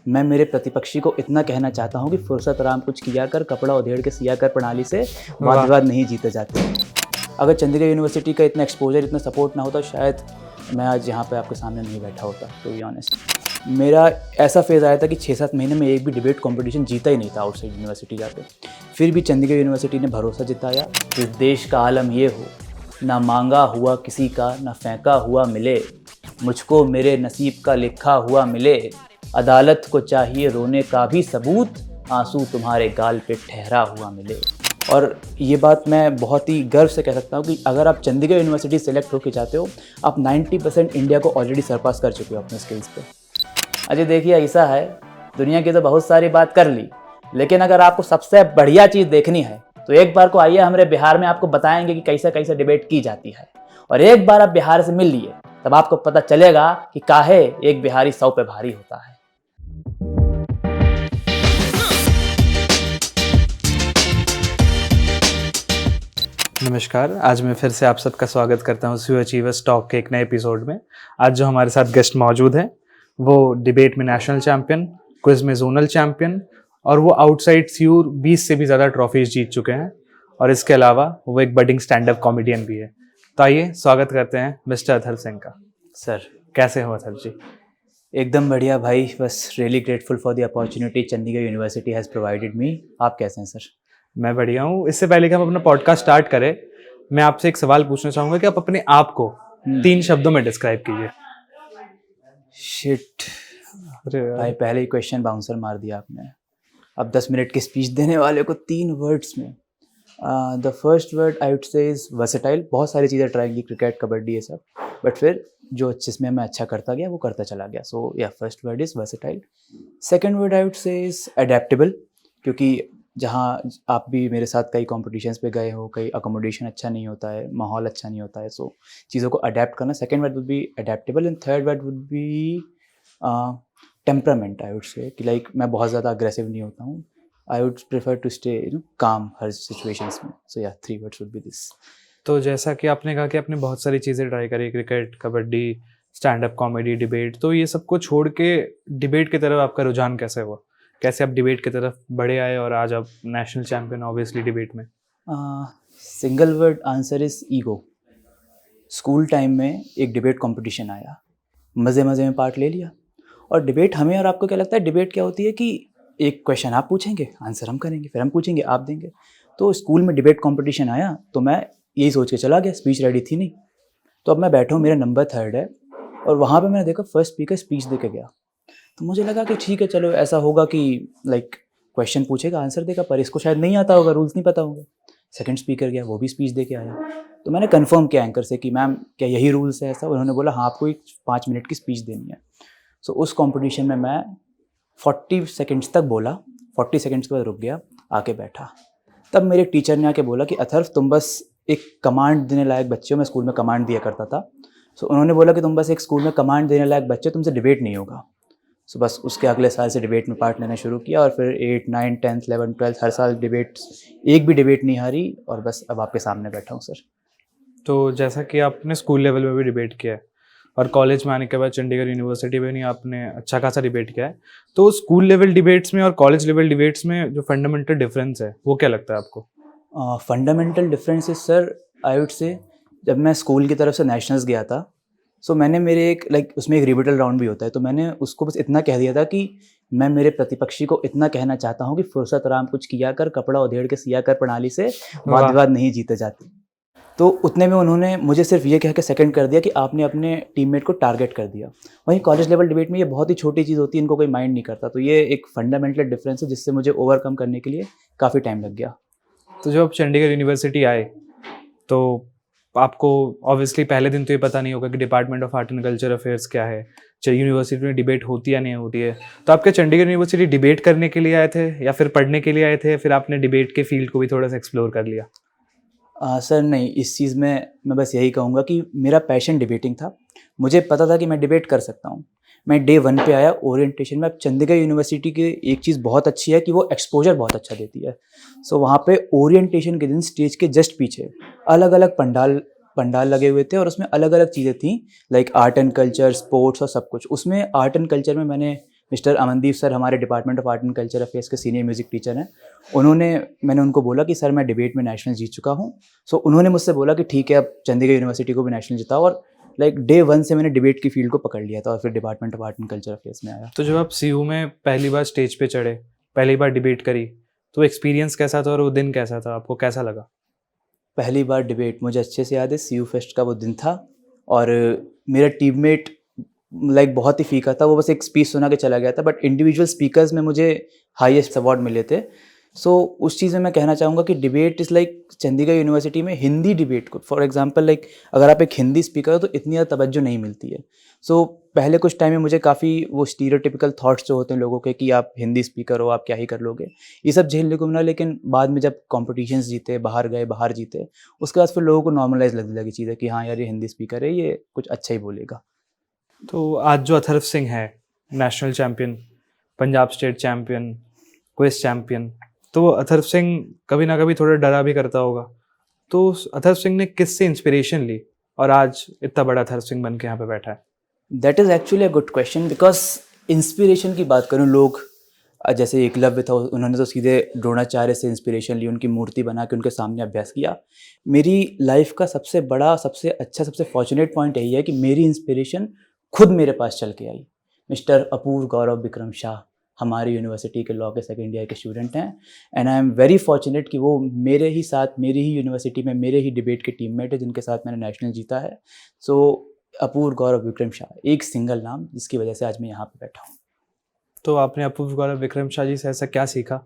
मैं मेरे प्रतिपक्षी को इतना कहना चाहता हूँ कि फुर्सत आराम कुछ किया कर, कपड़ा उधेड़ के सिया कर प्रणाली से वाद विवाद नहीं जीते जाते। अगर चंडीगढ़ यूनिवर्सिटी का इतना एक्सपोजर, इतना सपोर्ट ना होता, शायद मैं आज यहाँ पे आपके सामने नहीं बैठा होता। टू बी ऑनेस्ट, मेरा ऐसा फेज़ आया था कि 6-7 महीने में एक भी डिबेट कंपटीशन जीता ही नहीं था आउटसाइड यूनिवर्सिटी जाके। फिर भी चंडीगढ़ यूनिवर्सिटी ने भरोसा जिताया। इस देश का आलम ये हो, ना मांगा हुआ किसी का, ना फेंका हुआ मिले, मुझको मेरे नसीब का लिखा हुआ मिले। अदालत को चाहिए रोने का भी सबूत, आंसू तुम्हारे गाल पे ठहरा हुआ मिले। और ये बात मैं बहुत ही गर्व से कह सकता हूँ कि अगर आप चंडीगढ़ यूनिवर्सिटी सेलेक्ट होकर जाते हो, आप 90% इंडिया को ऑलरेडी सरपास कर चुके हो अपने स्किल्स पे। अजय देखिए, ऐसा है, दुनिया की तो बहुत सारी बात कर ली, लेकिन अगर आपको सबसे बढ़िया चीज़ देखनी है तो एक बार को आइए हमारे बिहार में, आपको बताएंगे कि कैसे कैसे डिबेट की जाती है। और एक बार आप बिहार से मिल लिए, तब आपको पता चलेगा कि काहे एक बिहारी 100 पे भारी होता है। नमस्कार, आज मैं फिर से आप सबका स्वागत करता हूँ स्यू अचीवर्स टॉक के एक नए एपिसोड में। आज जो हमारे साथ गेस्ट मौजूद हैं वो डिबेट में नेशनल चैंपियन, क्विज में जोनल चैंपियन और वो आउटसाइड स्यू 20 से भी ज़्यादा ट्रॉफीज जीत चुके हैं। और इसके अलावा वो एक बडिंग स्टैंड अप कॉमेडियन भी है। तो आइए स्वागत करते हैं मिस्टर अथर्व सिंह का। सर, कैसे हो अथर्व जी? एकदम बढ़िया भाई, बस really grateful for the opportunity Chandigarh university has provided me. आप कैसे हैं सर? मैं बढ़िया हूँ। इससे पहले कि हम अपना पॉडकास्ट स्टार्ट करें, मैं आपसे एक सवाल पूछना चाहूँगा कि आप अपने आप को 3 शब्दों में डिस्क्राइब कीजिए। शिट भाई, पहले ही क्वेश्चन बाउंसर मार दिया आपने। अब 10 मिनट की स्पीच देने वाले को 3 वर्ड्स में। The first word I would say is versatile. बहुत सारी चीज़ें ट्राई की, क्रिकेट, कबड्डी, ये सब, बट फिर जो जिसमें मैं अच्छा करता गया वो करता चला गया। सो या first word is versatile. Second word I would say is adaptable, क्योंकि जहाँ आप भी मेरे साथ कई कॉम्पिटिशन्स पे गए हो, कई अकोमोडेशन अच्छा नहीं होता है, माहौल अच्छा नहीं होता है, सो चीज़ों को अडेप्ट करना। Second word would be adaptable and third word would be temperament. I would say कि लाइक मैं बहुत ज़्यादा अग्रेसिव नहीं होता हूँ। I would prefer to stay calm हर सिचुएशंस में। सो या 3 वर्ड्स वुड बी दिस। तो जैसा कि आपने कहा कि आपने बहुत सारी चीज़ें ट्राई करी, cricket, kabaddi, stand up comedy, debate, तो ये सब को छोड़ के डिबेट की तरफ आपका रुझान कैसे हुआ? कैसे आप डिबेट की तरफ बढ़े आए और आज आप नेशनल चैंपियन ऑब्वियसली डिबेट में? Single word answer is ego. School time में एक डिबेट कंपटीशन आया, मज़े मज़े में पार्ट ले लिया। और डिबेट, हमें और आपको क्या लगता है डिबेट क्या होती है कि एक क्वेश्चन आप पूछेंगे, आंसर हम करेंगे, फिर हम पूछेंगे, आप देंगे। तो स्कूल में डिबेट कंपटीशन आया तो मैं यही सोच के चला गया, स्पीच रेडी थी नहीं। तो अब मैं बैठा हूँ, मेरा नंबर 3rd है और वहाँ पे मैंने देखा फर्स्ट स्पीकर स्पीच दे के गया। तो मुझे लगा कि ठीक है, चलो ऐसा होगा कि लाइक क्वेश्चन पूछेगा, आंसर देगा, पर इसको शायद नहीं आता होगा, रूल्स नहीं पता होंगे। सेकंड स्पीकर गया, वो भी स्पीच दे के आया। तो मैंने कंफर्म किया एंकर से कि मैम क्या यही रूल्स है ऐसा? उन्होंने बोला हाँ, आपको 5 मिनट की स्पीच देनी है। सो उस कॉम्पिटिशन में मैं 40 सेकेंड्स तक बोला, 40 सेकेंड्स के बाद रुक गया, आके बैठा। तब मेरे टीचर ने आके बोला कि अथर्व, तुम बस एक कमांड देने लायक बच्चे हो। मैं स्कूल में कमांड दिया करता था। सो उन्होंने बोला कि तुम बस एक स्कूल में कमांड देने लायक बच्चे, तुमसे डिबेट नहीं होगा। सो बस उसके अगले साल से डिबेट में पार्ट लेना शुरू किया और फिर 8, 9, 10th, 11th, 12th हर साल डिबेट्स, एक भी डिबेट नहीं हारी और बस अब आपके सामने बैठा हूँ सर। तो जैसा कि आपने स्कूल लेवल में भी डिबेट किया है और कॉलेज में आने के बाद चंडीगढ़ यूनिवर्सिटी में नहीं आपने अच्छा खासा डिबेट किया है, तो स्कूल लेवल डिबेट्स में और कॉलेज लेवल डिबेट्स में जो फंडामेंटल डिफरेंस है वो क्या लगता है आपको? Fundamental differences sir, I would say जब मैं स्कूल की तरफ से नेशनल्स गया था, सो मैंने मेरे एक उसमें एक रिबिटल राउंड भी होता है, तो मैंने उसको बस इतना कह दिया था कि मैं मेरे प्रतिपक्षी को इतना कहना चाहता हूँ कि फुर्सत आराम कुछ किया कर, कपड़ा उधेड़ के सिया कर प्रणाली से वाद विवाद नहीं जीते जाते। तो उतने में उन्होंने मुझे सिर्फ ये कह के सेकंड कर दिया कि आपने अपने टीममेट को टारगेट कर दिया। वहीं कॉलेज लेवल डिबेट में ये बहुत ही छोटी चीज़ होती है, इनको कोई माइंड नहीं करता। तो ये एक फंडामेंटल डिफरेंस है जिससे मुझे ओवरकम करने के लिए काफ़ी टाइम लग गया। तो जब आप चंडीगढ़ यूनिवर्सिटी आए तो आपको ऑब्वियसली पहले दिन तो ये पता नहीं होगा कि department of art and culture affairs क्या है, चाहे यूनिवर्सिटी में डिबेट होती या नहीं होती है। तो आप क्या चंडीगढ़ यूनिवर्सिटी डिबेट करने के लिए आए थे या फिर पढ़ने के लिए आए थे, फिर आपने डिबेट के फील्ड को भी थोड़ा सा एक्सप्लोर कर लिया? सर नहीं, इस चीज़ में मैं बस यही कहूँगा कि मेरा पैशन डिबेटिंग था। मुझे पता था कि मैं डिबेट कर सकता हूँ। मैं डे 1 पे आया ओरिएंटेशन में। अब चंडीगढ़ यूनिवर्सिटी की एक चीज़ बहुत अच्छी है कि वो एक्सपोजर बहुत अच्छा देती है। सो वहाँ पे ओरिएंटेशन के दिन स्टेज के जस्ट पीछे अलग अलग पंडाल लगे हुए थे और उसमें अलग अलग चीज़ें थी, like art and culture, sports और सब कुछ। उसमें आर्ट एंड कल्चर में मैंने मिस्टर अमनदीप सर हमारे department of art and culture affairs के सीनियर म्यूज़िक टीचर हैं। मैंने उनको बोला कि सर मैं डिबेट में नेशनल जीत चुका हूँ। सो उन्होंने मुझसे बोला कि ठीक है, अब चंडीगढ़ यूनिवर्सिटी को भी नेशनल जिताओ, और लाइक डे 1 से मैंने डिबेट की फील्ड को पकड़ लिया था और फिर department of art and culture affairs में आया। तो जब आप सीयू में पहली बार स्टेज पे चढ़े, पहली बार डिबेट करी, तो एक्सपीरियंस कैसा था और वो दिन कैसा था, आपको कैसा लगा? पहली बार डिबेट मुझे अच्छे से याद है, सीयू फेस्ट का वो दिन था और मेरा टीममेट लाइक बहुत ही फीका था, वो बस एक स्पीच सुना के चला गया था, बट इंडिविजुअल स्पीकर्स में मुझे हाईएस्ट अवार्ड मिले थे। सो उस चीज़ में मैं कहना चाहूँगा कि debate is like Chandigarh university में हिंदी डिबेट को, फॉर एग्जांपल लाइक अगर आप एक हिंदी स्पीकर हो तो इतनी ज़्यादा तवज्जो नहीं मिलती है। सो पहले कुछ टाइम में मुझे काफ़ी वो स्टीरियोटिपिकल थॉट्स जो होते हैं लोगों के कि आप हिंदी स्पीकर हो, आप क्या ही कर लोगे, ये सब झेलने को मिला। लेकिन बाद में जब कॉम्पिटिशन्स जीते, बाहर गए, बाहर जीते, उसके बाद फिर लोगों को नॉर्मलाइज लगने लगी चीज़ें कि हाँ यार ये हिंदी स्पीकर है, ये कुछ अच्छा ही बोलेगा। तो आज जो अथर्व सिंह है, national champion, Punjab state champion, quiz champion, तो वो अथर्व सिंह कभी ना कभी थोड़ा डरा भी करता होगा। तो उस अथर्व सिंह ने किससे इंस्पिरेशन ली और आज इतना बड़ा अथर्व सिंह बन के यहाँ पे बैठा है? That is actually a good question, because inspiration की बात करूँ, लोग जैसे एकलव्य था, उन्होंने तो सीधे द्रोणाचार्य से इंस्पिरेशन ली, उनकी मूर्ति बना के उनके सामने अभ्यास किया। मेरी लाइफ का सबसे बड़ा, सबसे अच्छा, सबसे फॉर्चुनेट पॉइंट यही है कि मेरी इंस्पिरेशन खुद मेरे पास चल के आई। मिस्टर अपूर्व गौरव विक्रम शाह हमारी यूनिवर्सिटी के लॉ के सेकेंड ईयर के स्टूडेंट हैं, and I am very fortunate कि वो मेरे ही साथ, मेरी ही यूनिवर्सिटी में, मेरे ही डिबेट के टीममेट है जिनके साथ मैंने नेशनल जीता है। सो अपूर्व गौरव विक्रम शाह, एक सिंगल नाम, जिसकी वजह से आज मैं यहाँ पे बैठा हूँ। तो आपने अपूर्व गौरव विक्रम शाह जी से ऐसा क्या सीखा?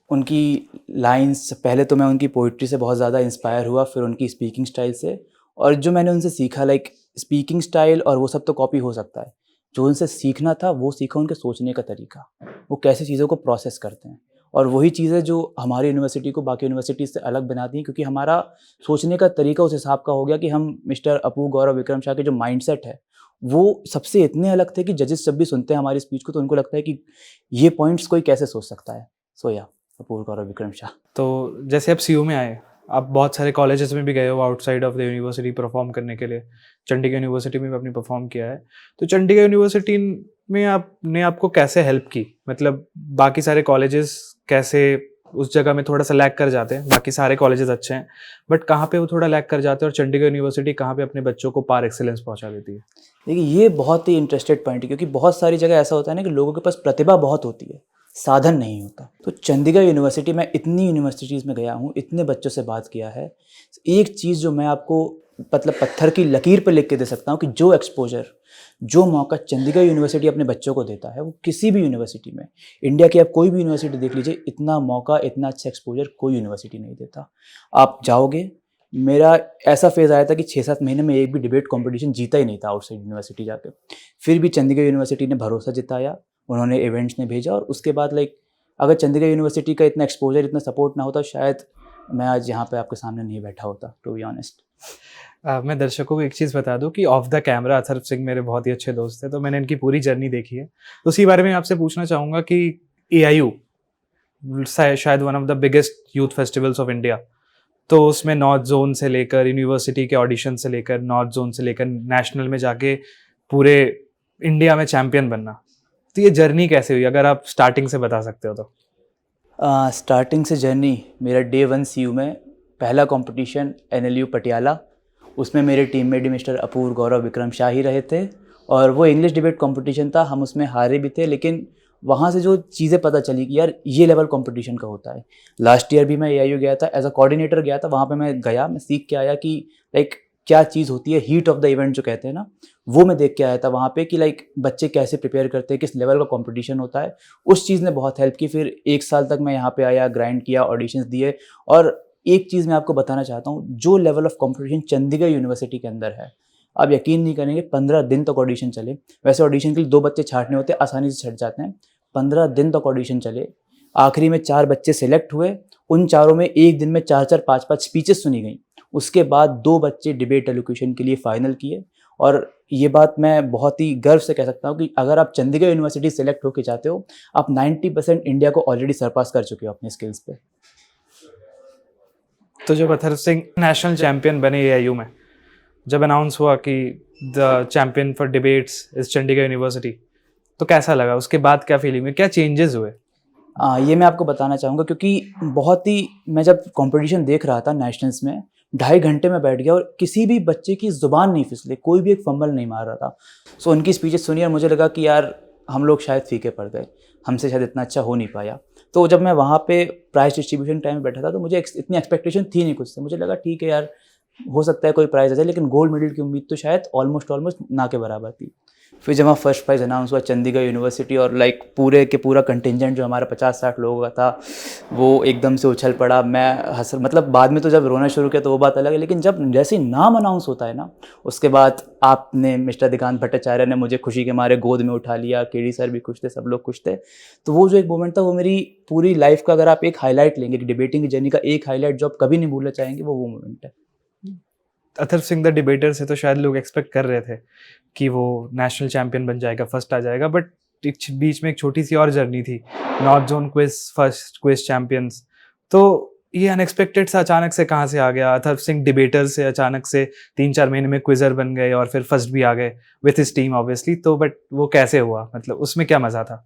उनकी लाइंस, पहले तो मैं उनकी पोइट्री से बहुत ज़्यादा इंस्पायर हुआ, फिर उनकी स्पीकिंग स्टाइल से, और जो मैंने उनसे सीखा, लाइक स्पीकिंग स्टाइल और वो सब तो कॉपी हो सकता है, जो उनसे सीखना था वो सीखा उनके सोचने का तरीका, वो कैसे चीज़ों को प्रोसेस करते हैं, और वही चीज़ें जो हमारी यूनिवर्सिटी को बाकी यूनिवर्सिटी से अलग बनाती हैं, क्योंकि हमारा सोचने का तरीका उस हिसाब का हो गया कि हम मिस्टर अपूर्व गौरव विक्रम शाह के जो माइंडसेट है वो सबसे इतने अलग थे कि जजेस जब भी सुनते हैं हमारी स्पीच को तो उनको लगता है कि ये पॉइंट्स कोई कैसे सोच सकता है। सो या अपूर्व गौरव विक्रम शाह। तो जैसे आप सीयू में आए, आप बहुत सारे कॉलेजेस में भी गए हो outside of the university perform करने के लिए। चंडीगढ़ यूनिवर्सिटी में भी आपने परफॉर्म किया है, तो चंडीगढ़ यूनिवर्सिटी में आपने आपको कैसे हेल्प की? मतलब बाकी सारे कॉलेजेस कैसे उस जगह में थोड़ा सा लैग कर जाते हैं, बाकी सारे कॉलेजेस अच्छे हैं, बट कहाँ पे वो थोड़ा लैग कर जाते हैं और चंडीगढ़ यूनिवर्सिटी कहाँ पे अपने बच्चों को पार एक्सीलेंस पहुँचा देती है? देखिए ये बहुत ही इंटरेस्टेड पॉइंट है, क्योंकि बहुत सारी जगह ऐसा होता है ना कि लोगों के पास प्रतिभा बहुत होती है, साधन नहीं होता। तो चंडीगढ़ यूनिवर्सिटी, मैं इतनी यूनिवर्सिटीज़ में गया हूँ, इतने बच्चों से बात किया है, एक चीज़ जो मैं आपको मतलब पत्थर की लकीर पर लिख के दे सकता हूँ कि जो एक्सपोजर, जो मौका चंडीगढ़ यूनिवर्सिटी अपने बच्चों को देता है, वो किसी भी यूनिवर्सिटी में, इंडिया की आप कोई भी यूनिवर्सिटी देख लीजिए, इतना मौका, इतना अच्छा एक्सपोजर कोई यूनिवर्सिटी नहीं देता। आप जाओगे, मेरा ऐसा फेज़ आया था कि 6-7 महीने में एक भी डिबेट कंपटीशन जीता ही नहीं था आउटसाइड यूनिवर्सिटी जाके। फिर भी चंडीगढ़ यूनिवर्सिटी ने भरोसा जताया, उन्होंने इवेंट्स में भेजा, और उसके बाद लाइक अगर चंडीगढ़ यूनिवर्सिटी का इतना एक्सपोजर, इतना सपोर्ट ना होता, शायद मैं आज यहाँ पे आपके सामने नहीं बैठा होता, टू बी ऑनेस्ट। मैं दर्शकों को एक चीज़ बता दूं कि of the camera Atharva Singh मेरे बहुत ही अच्छे दोस्त हैं, तो मैंने इनकी पूरी जर्नी देखी है। तो उसी बारे में आपसे पूछना चाहूँगा कि AIU शायद one of the biggest youth festivals of India, तो उसमें नॉर्थ जोन से लेकर यूनिवर्सिटी के ऑडिशन से लेकर नॉर्थ जोन से लेकर नेशनल में जाके पूरे इंडिया में चैम्पियन बनना, तो ये जर्नी कैसे हुई, अगर आप स्टार्टिंग से बता सकते हो तो? स्टार्टिंग से जर्नी, मेरा डे 1 CU में पहला कंपटीशन NLU पटियाला, उसमें मेरे टीम में मिस्टर अपूर्व गौरव विक्रम शाह ही रहे थे, और वो इंग्लिश डिबेट कंपटीशन था, हम उसमें हारे भी थे, लेकिन वहाँ से जो चीज़ें पता चली कि यार ये लेवल कंपटीशन का होता है। लास्ट ईयर भी मैं AIU गया था, एज अ कोऑर्डिनेटर गया था, वहाँ पे मैं गया, मैं सीख के आया कि लाइक क्या चीज़ होती है, हीट ऑफ द इवेंट जो कहते हैं ना, वो मैं देख के आया था वहाँ पे कि लाइक बच्चे कैसे प्रिपेयर करते हैं, किस लेवल का कंपटीशन होता है। उस चीज़ ने बहुत हेल्प की। फिर 1 साल तक मैं यहाँ पे आया, ग्राइंड किया, ऑडिशंस दिए, और एक चीज़ मैं आपको बताना चाहता हूँ, जो level of competition Chandigarh university के अंदर है, आप यकीन नहीं करेंगे, 15 दिन तक ऑडिशन चले। वैसे ऑडिशन के लिए 2 बच्चे छांटने होते हैं, आसानी से छट जाते हैं, 15 दिन तक ऑडिशन चले। आखिरी में 4 बच्चे सिलेक्ट हुए, उन चारों में एक दिन में 4-4, 5-5 स्पीचेस सुनी गई। उसके बाद 2 बच्चे डिबेट एलोक्यूशन के लिए फाइनल किए, और ये बात मैं बहुत ही गर्व से कह सकता हूँ कि अगर आप चंडीगढ़ यूनिवर्सिटी सेलेक्ट होकर जाते हो, आप 90% इंडिया को ऑलरेडी सरपास कर चुके हो अपने स्किल्स पे। तो जब अथर्व सिंह नेशनल चैम्पियन बने AIU में, जब अनाउंस हुआ कि the champion for debates is Chandigarh university, तो कैसा लगा, उसके बाद क्या फीलिंग हुई, क्या चेंजेस हुए? ये मैं आपको बताना चाहूँगा क्योंकि बहुत ही मैं जब कंपटीशन देख रहा था नेशनल्स में 2.5 घंटे में बैठ गया और किसी भी बच्चे की ज़ुबान नहीं फिसली, कोई भी एक फंबल नहीं मार रहा था। सो उनकी स्पीचेस सुनी और मुझे लगा कि यार हम लोग शायद फीके पड़ गए, हमसे शायद इतना अच्छा हो नहीं पाया। तो जब मैं वहाँ पे प्राइज़ डिस्ट्रीब्यूशन टाइम में बैठा था तो मुझे इतनी एक्सपेक्टेशन थी नहीं कुछ से। मुझे लगा ठीक है यार, हो सकता है कोई प्राइज़ आ जाए, लेकिन गोल्ड मेडल की उम्मीद तो शायद ऑलमोस्ट ना के बराबर थी। फिर जब वहाँ फर्स्ट प्राइज़ अनाउंस हुआ चंडीगढ़ यूनिवर्सिटी और लाइक पूरे के पूरा कंटिजेंट जो हमारा 50-60 लोगों का था वो एकदम से उछल पड़ा। मैं हंस मतलब बाद में तो जब रोना शुरू किया तो वो बात अलग है, लेकिन जब जैसे ही नाम अनाउंस होता है ना, उसके बाद आपने मिस्टर दिगांत भट्टाचार्य ने मुझे खुशी के मारे गोद में उठा लिया, केडी सर भी खुश थे, सब लोग खुश थे। तो वो जो एक मोमेंट था वो मेरी पूरी लाइफ का अगर आप एक हाईलाइट लेंगे, डिबेटिंग की जर्नी का एक हाईलाइट जो आप कभी नहीं भूलना चाहेंगे, वो मोमेंट है। अथर्व सिंह द डिबेटर से तो शायद लोग एक्सपेक्ट कर रहे थे कि वो नेशनल चैंपियन बन जाएगा, फर्स्ट आ जाएगा, बट बीच में एक छोटी सी और जर्नी थी, north zone quiz first quiz champions. तो ये अनएक्सपेक्टेड सा अचानक से कहाँ से आ गया? अथर्व सिंह डिबेटर से अचानक से 3-4 महीने में क्विजर बन गए और फिर फर्स्ट भी आ गए विथ हिज टीम ऑब्वियसली। तो बट वो कैसे हुआ, मतलब उसमें क्या मजा था?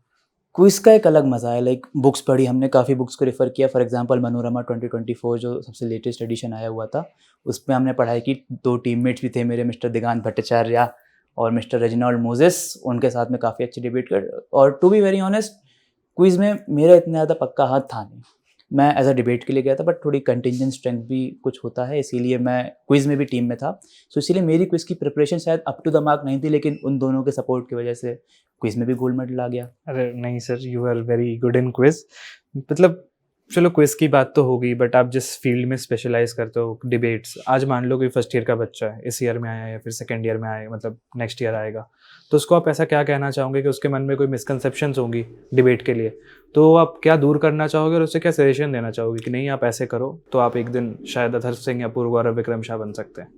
क्विज का एक अलग मज़ा है। लाइक बुक्स पढ़ी हमने, काफ़ी बुक्स को रेफ़र किया। फॉर एग्जांपल मनोरमा 2024 जो सबसे लेटेस्ट एडिशन आया हुआ था, उसमें हमने पढ़ाई की। 2 टीममेट्स भी थे मेरे, मिस्टर दिगांत भट्टाचार्य और मिस्टर रेजिनाल्ड मोजेस, उनके साथ में काफ़ी अच्छी डिबेट कर। और to be very honest, quiz में मेरा इतना ज़्यादा पक्का हाथ था नहीं। मैं एज अ डिबेट के लिए गया था, बट थोड़ी कंटिजेंट स्ट्रेंथ भी कुछ होता है, इसीलिए मैं क्विज़ में भी टीम में था। सो इसीलिए मेरी क्विज़ की प्रिपरेशन शायद अप टू द मार्क नहीं थी, लेकिन उन दोनों के सपोर्ट की वजह से क्विज़ में भी गोल्ड मेडल आ गया। अरे नहीं sir, you are very good in quiz. मतलब चलो क्विज की बात तो होगी, बट आप जिस फील्ड में स्पेशलाइज करते हो डिबेट्स, आज मान लो कोई फर्स्ट ईयर का बच्चा है, इस ईयर में आया या फिर सेकेंड ईयर में आया, मतलब नेक्स्ट ईयर आएगा, तो उसको आप ऐसा क्या कहना चाहोगे कि उसके मन में कोई मिसकंसेप्शंस होंगी डिबेट के लिए, तो आप क्या दूर करना चाहोगे और उससे क्या सजेशन देना चाहोगे कि नहीं आप ऐसे करो तो आप एक दिन शायद अथर्व सिंह या पूर्व गौरव विक्रम शाह बन सकते हैं?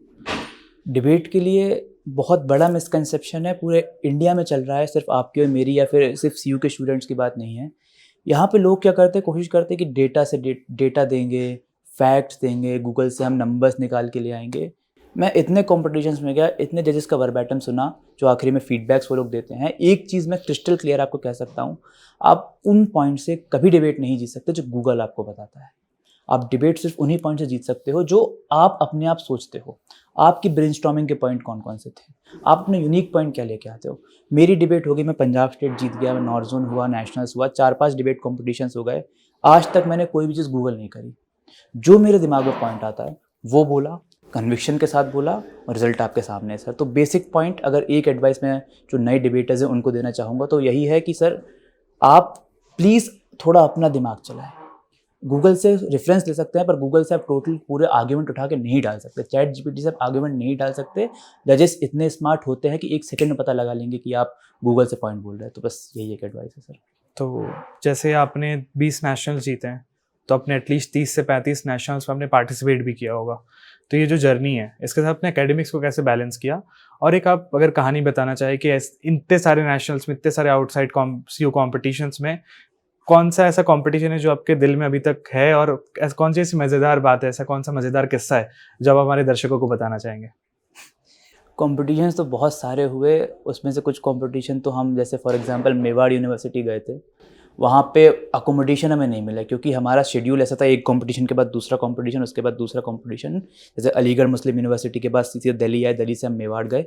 डिबेट के लिए बहुत बड़ा मिसकंसेप्शन है, पूरे इंडिया में चल रहा है, सिर्फ आपकी और मेरी या फिर सिर्फ सीयू के स्टूडेंट्स की बात नहीं है। यहाँ पे लोग क्या करते हैं, कोशिश करते हैं कि डेटा से डेटा देंगे, फैक्ट्स देंगे, गूगल से हम नंबर्स निकाल के ले आएंगे। मैं इतने कॉम्पिटिशन्स में गया, इतने जजेस का वर्बैटम सुना, जो आखिरी में फीडबैक्स वो लोग देते हैं। एक चीज़ मैं क्रिस्टल क्लियर आपको कह सकता हूँ, आप उन पॉइंट से कभी डिबेट नहीं जीत सकते जो गूगल आपको बताता है। आप डिबेट सिर्फ उन्हीं पॉइंट से जीत सकते हो जो आप अपने आप सोचते हो। आपकी ब्रेनस्टॉर्मिंग के पॉइंट कौन कौन से थे, आप अपने यूनिक पॉइंट क्या लेके आते हो। मेरी डिबेट होगी, मैं पंजाब स्टेट जीत गया, मैं नॉर्थ जोन हुआ, नेशनल्स हुआ, 4-5 डिबेट कॉम्पिटिशन्स हो गए। आज तक मैंने कोई भी चीज़ गूगल नहीं करी। जो मेरे दिमाग में पॉइंट आता है वो बोला, कन्विक्शन के साथ बोला, और रिजल्ट आपके सामने है सर। तो बेसिक पॉइंट अगर एक एडवाइस मैं जो नए डिबेटर्स हैं उनको देना चाहूँगा तो यही है कि सर आप प्लीज़ थोड़ा अपना दिमाग चलाएं। गूगल से रेफरेंस ले सकते हैं, पर गूगल से आप टोटल पूरे आर्ग्यूमेंट उठा के नहीं डाल सकते। चैट जीपीटी से आप आर्ग्यूमेंट नहीं डाल सकते। जजेस इतने स्मार्ट होते हैं कि 1 सेकंड में पता लगा लेंगे कि आप गूगल से पॉइंट बोल रहे हैं। तो बस यही एक एडवाइस है सर। तो जैसे आपने 20 नेशनल्स जीते हैं, तो आपने एटलीस्ट 30 से 35 नेशनल्स में आपने पार्टिसिपेट भी किया होगा। तो ये जो जर्नी है, इसके साथ अपने एकेडमिक्स को कैसे बैलेंस किया? और एक आप अगर कहानी बताना चाहे कि इतने सारे नेशनल्स में, इतने सारे आउटसाइड सीयू कॉम्पिटिशन्स में, कौन सा ऐसा कंपटीशन है जो आपके दिल में अभी तक है, और कौन सी ऐसी मज़ेदार बात है, ऐसा कौन सा मज़ेदार किस्सा है जो आप हमारे दर्शकों को बताना चाहेंगे? कॉम्पिटिशन्स तो बहुत सारे हुए, उसमें से कुछ कॉम्पिटिशन तो हम जैसे फॉर एग्जांपल मेवाड़ यूनिवर्सिटी गए थे। वहाँ पे अकोमोडेशन हमें नहीं मिला क्योंकि हमारा शेड्यूल ऐसा था, एक कंपटीशन के बाद दूसरा कंपटीशन, उसके बाद दूसरा कंपटीशन। जैसे अलीगढ़ मुस्लिम यूनिवर्सिटी के बाद सीधे दिल्ली आए, दिल्ली से हम मेवाड़ गए।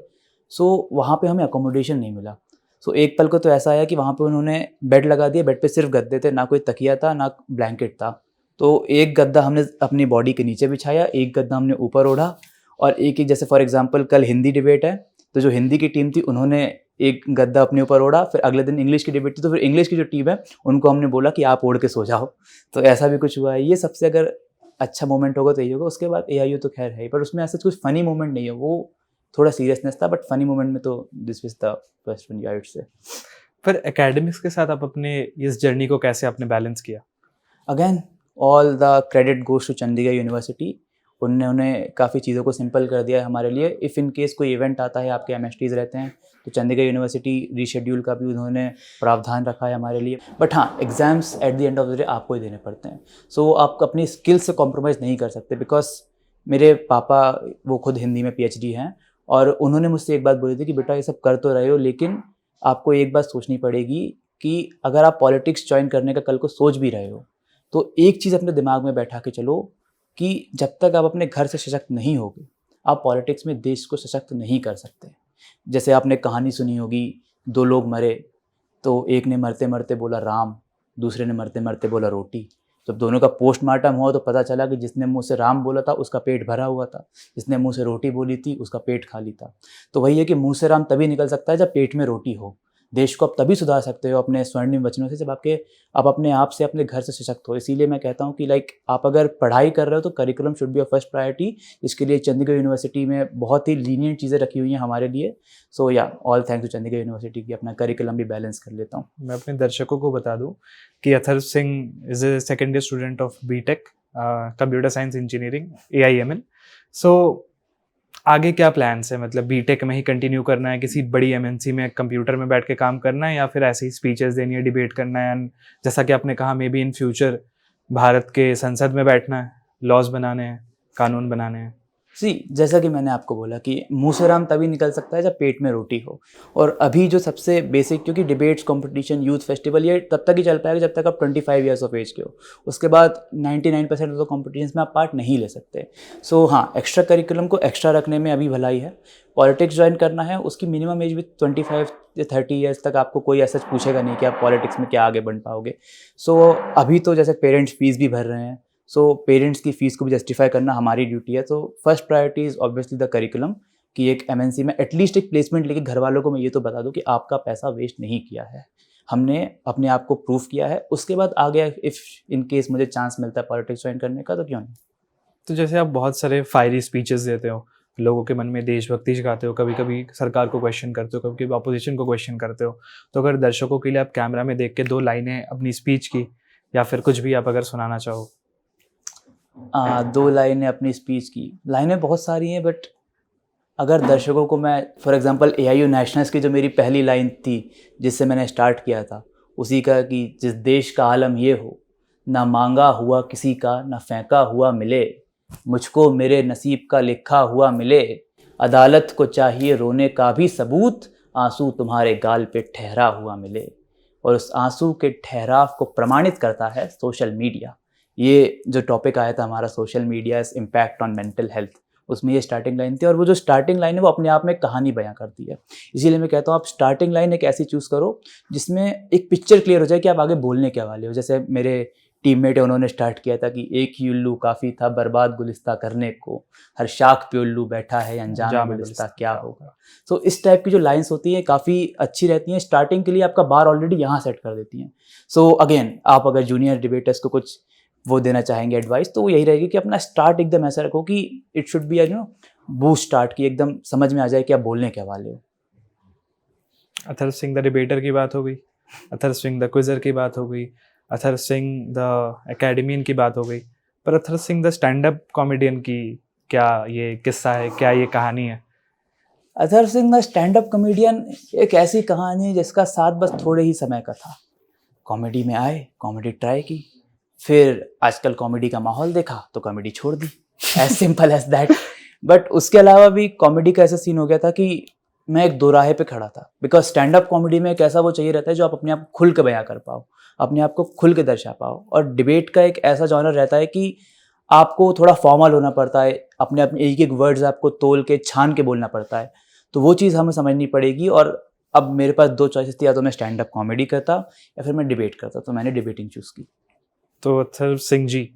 सो वहाँ पे हमें अकोमोडेशन नहीं मिला। सो एक पल को तो ऐसा आया कि वहाँ पे उन्होंने बेड लगा दिया, बेड पे सिर्फ गद्दे थे, ना कोई तकिया था ना ब्लैंकेट था। तो एक गद्दा हमने अपनी बॉडी के नीचे बिछाया, एक गद्दा हमने ऊपर ओढ़ा, और एक एक जैसे फॉर एग्जांपल कल हिंदी डिबेट है तो जो हिंदी की टीम थी उन्होंने एक गद्दा अपने ऊपर ओढ़ा। फिर अगले दिन इंग्लिश की डिबेट थी तो फिर इंग्लिश की जो टीम है उनको हमने बोला कि आप ओढ़ के सो जाओ। तो ऐसा भी कुछ हुआ है। ये सबसे अगर अच्छा मोमेंट होगा तो यही होगा। उसके बाद एआईयू तो खैर है ही, पर उसमें ऐसा कुछ फनी मोमेंट नहीं है, वो थोड़ा सीरियसनेस था, बट फनी मोमेंट में तो this was the first one I would say. फिर एकेडमिक्स के साथ आप अपने इस जर्नी को कैसे आपने बैलेंस किया? Again all the credit goes to Chandigarh university. उन्होंने काफ़ी चीज़ों को सिंपल कर दिया है हमारे लिए। इफ़ इन केस कोई इवेंट आता है, आपके एमएसटीज़ रहते हैं, तो चंडीगढ़ यूनिवर्सिटी रीशेड्यूल का भी उन्होंने प्रावधान रखा है हमारे लिए। बट हाँ, exams at the end of the day आपको ही देने पड़ते हैं। सो आप अपनी स्किल से कॉम्प्रोमाइज़ नहीं कर सकते। बिकॉज मेरे पापा वो खुद हिंदी में पीएचडी हैं, और उन्होंने मुझसे एक बात बोली थी कि बेटा ये सब कर तो रहे हो, लेकिन आपको एक बात सोचनी पड़ेगी कि अगर आप पॉलिटिक्स ज्वाइन करने का कल को सोच भी रहे हो तो एक चीज़ अपने दिमाग में बैठा के चलो कि जब तक आप अपने घर से सशक्त नहीं होगे आप पॉलिटिक्स में देश को सशक्त नहीं कर सकते। जैसे आपने कहानी सुनी होगी, 2 लोग मरे तो एक ने मरते मरते बोला राम, दूसरे ने मरते मरते बोला रोटी। जब दोनों का पोस्टमार्टम हुआ तो पता चला कि जिसने मुंह से राम बोला था उसका पेट भरा हुआ था, जिसने मुंह से रोटी बोली थी उसका पेट खाली था। तो वही है कि मुंह से राम तभी निकल सकता है जब पेट में रोटी हो। देश को आप तभी सुधार सकते हो अपने स्वर्णिम वचनों से जब आप अपने आप से अपने घर से सशक्त हो। इसीलिए मैं कहता हूँ कि लाइक आप अगर पढ़ाई कर रहे हो तो curriculum should be a first priority. इसके लिए चंडीगढ़ यूनिवर्सिटी में बहुत ही लीनियंट चीज़ें रखी हुई हैं हमारे लिए। So yeah all thanks to Chandigarh university की अपना करिकुलम भी बैलेंस कर लेता हूँ। मैं अपने दर्शकों को बता दूं कि Atharva Singh is a second year student of BTech computer science engineering AIML। So आगे क्या प्लान्स है, मतलब बीटेक में ही कंटिन्यू करना है, किसी बड़ी MNC में कंप्यूटर में बैठ के काम करना है, या फिर ऐसे ही स्पीचेस देनी है, डिबेट करना है, एंड जैसा कि आपने कहा may be in future Bharat के संसद में बैठना है, लॉज बनाने हैं, कानून बनाने हैं। जैसा कि मैंने आपको बोला कि मुंह से राम तभी निकल सकता है जब पेट में रोटी हो। और अभी जो सबसे बेसिक, क्योंकि डिबेट्स, कंपटीशन, यूथ फेस्टिवल ये तब तक ही चल पाएगा जब तक आप 25 ईयर्स ऑफ एज के हो। उसके बाद 99% ऑफ द कॉम्पिटिशन्स में आप पार्ट नहीं ले सकते। सो हाँ, एक्स्ट्रा करिकुलम को एक्स्ट्रा रखने में अभी भलाई है। पॉलिटिक्स ज्वाइन करना है, उसकी मिनिमम एज भी 25 या 30 ईयर्स तक आपको कोई ऐसा पूछेगा नहीं कि आप पॉलिटिक्स में क्या आगे बढ़ पाओगे। सो अभी तो जैसे पेरेंट्स फीस भी भर रहे हैं, सो पेरेंट्स की फ़ीस को भी जस्टिफाई करना हमारी ड्यूटी है। तो first priority is obviously the curriculum कि एक MNC में एटलीस्ट एक प्लेसमेंट लेके घर वालों को मैं ये तो बता दूं कि आपका पैसा वेस्ट नहीं किया है, हमने अपने आप को प्रूफ किया है। उसके बाद आगे इफ़ इन केस मुझे चांस मिलता है पॉलिटिक्स ज्वाइन करने का तो क्यों नहीं। तो जैसे आप बहुत सारे फायरी स्पीचेस देते हो, लोगों के मन में देशभक्ति जगाते हो, कभी कभी सरकार को क्वेश्चन करते हो, कभी कभी अपोजिशन को क्वेश्चन करते हो, तो अगर दर्शकों के लिए आप कैमरा में देख के 2 लाइनें अपनी स्पीच की या फिर कुछ भी आप अगर सुनाना चाहो। 2 लाइनें अपनी स्पीच की, लाइनें बहुत सारी हैं, बट अगर दर्शकों को मैं फॉर एग्जांपल AIU नेशनल्स की जो मेरी पहली लाइन थी जिससे मैंने स्टार्ट किया था, उसी का कि जिस देश का आलम ये हो, ना मांगा हुआ किसी का ना फेंका हुआ मिले, मुझको मेरे नसीब का लिखा हुआ मिले, अदालत को चाहिए रोने का भी सबूत, आंसू तुम्हारे गाल पे ठहरा हुआ मिले। और उस आंसू के ठहराव को प्रमाणित करता है सोशल मीडिया। ये जो टॉपिक आया था हमारा, social media is impact on mental health, उसमें ये स्टार्टिंग लाइन थी। और वो जो स्टार्टिंग लाइन है वो अपने आप में कहानी बयां करती है। इसीलिए मैं कहता हूँ आप स्टार्टिंग लाइन एक ऐसी चूज़ करो जिसमें एक पिक्चर क्लियर हो जाए कि आप आगे बोलने क्या वाले हो। जैसे मेरे टीममेट है, उन्होंने स्टार्ट किया था कि एक ही उल्लू काफ़ी था बर्बाद गुलिस्ता करने को, हर शाख पे उल्लू बैठा है अनजान गुलिस्ता क्या होगा। तो इस टाइप की जो लाइंस होती हैं काफ़ी अच्छी रहती हैं, स्टार्टिंग के लिए आपका बार ऑलरेडी यहाँ सेट कर देती हैं। सो अगेन आप अगर जूनियर डिबेटर्स को कुछ वो देना चाहेंगे एडवाइस तो वो यही रहेगी कि अपना स्टार्ट एकदम ऐसा रखो कि it should be boost start, की एकदम समझ में आ जाए कि आप बोलने क्या वाले हो। अथर्व सिंह द डिबेटर की बात हो गई, अथर्व सिंह द क्विजर की बात हो गई, अथर्व सिंह द एकेडमियन की बात हो गई, पर Atharva Singh the stand up comedian की क्या ये किस्सा है, क्या ये कहानी है? Atharva Singh the stand up comedian एक ऐसी कहानी है जिसका साथ बस थोड़े ही समय का था। कॉमेडी में आए, कॉमेडी ट्राई की, फिर आजकल कॉमेडी का माहौल देखा तो कॉमेडी छोड़ दी, as simple as that. But उसके अलावा भी कॉमेडी का ऐसा सीन हो गया था कि मैं एक दोराहे पे खड़ा था, बिकॉज स्टैंड अप कॉमेडी में एक ऐसा वो चाहिए रहता है जो आप अपने आप को खुल के बयां कर पाओ, अपने आप को खुल के दर्शा पाओ। और डिबेट का एक ऐसा जॉनर रहता है कि आपको थोड़ा फॉर्मल होना पड़ता है, अपने अपने एक एक वर्ड्स आपको तोल के छान के बोलना पड़ता है। तो वो चीज़ हमें समझनी पड़ेगी। और अब मेरे पास 2 चॉइसेस थी, या तो मैं स्टैंड अप कॉमेडी करता या फिर मैं डिबेट करता, तो मैंने डिबेटिंग चूज़ की। तो अथर्व सिंह जी,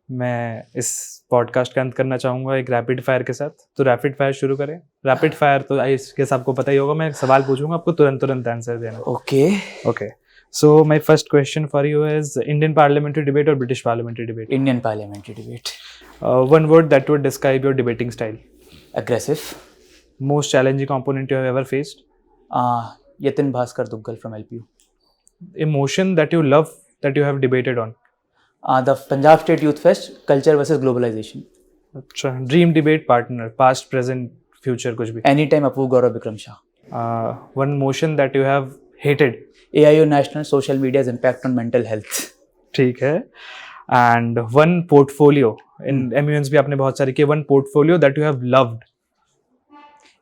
मैं इस पॉडकास्ट का अंत करना चाहूँगा एक रैपिड फायर के साथ। तो रैपिड फायर शुरू करें। रैपिड फायर तो आई गेस आपको पता ही होगा, मैं एक सवाल पूछूंगा, आपको तुरंत तुरंत आंसर देना। Okay so my first question for you is Indian parliamentary debate और British parliamentary debate? Indian parliamentary debate. One word that would describe your debating style? Aggressive. Most challenging component you have ever faced? Yatin Bhaskar Duggal from LPU। Emotion that you love that you have debated on? The Punjab State Youth Fest, culture versus globalization. अच्छा, dream debate partner, past, present, future, कुछ भी? Anytime Apu Gaurav Vikram Shah. One motion that you have hated? AIU National, social media's impact on mental health. ठीक है. And one portfolio, in MUNs भी आपने बहुत सारी की, one portfolio that you have loved?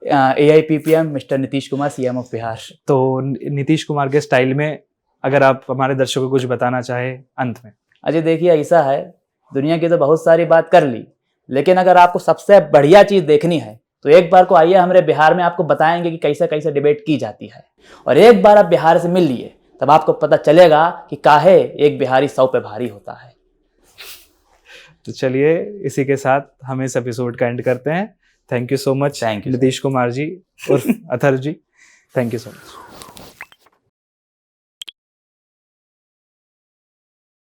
AIPPM mister Nitish Kumar, CM of Bihar. तो नीतीश कुमार के style में अगर आप हमारे दर्शकों को कुछ बताना चाहे अंत में। अजय देखिए, ऐसा है, दुनिया की तो बहुत सारी बात कर ली, लेकिन अगर आपको सबसे बढ़िया चीज़ देखनी है तो एक बार को आइए हमारे बिहार में, आपको बताएंगे कि कैसे कैसे डिबेट की जाती है। और एक बार आप बिहार से मिल लिए तब आपको पता चलेगा कि काहे एक बिहारी 100 पे भारी होता है। तो चलिए इसी के साथ हम इस एपिसोड का एंड करते हैं। Thank you so much Thank you, sir. Nitish Kumar ji और Athar ji, thank you so much.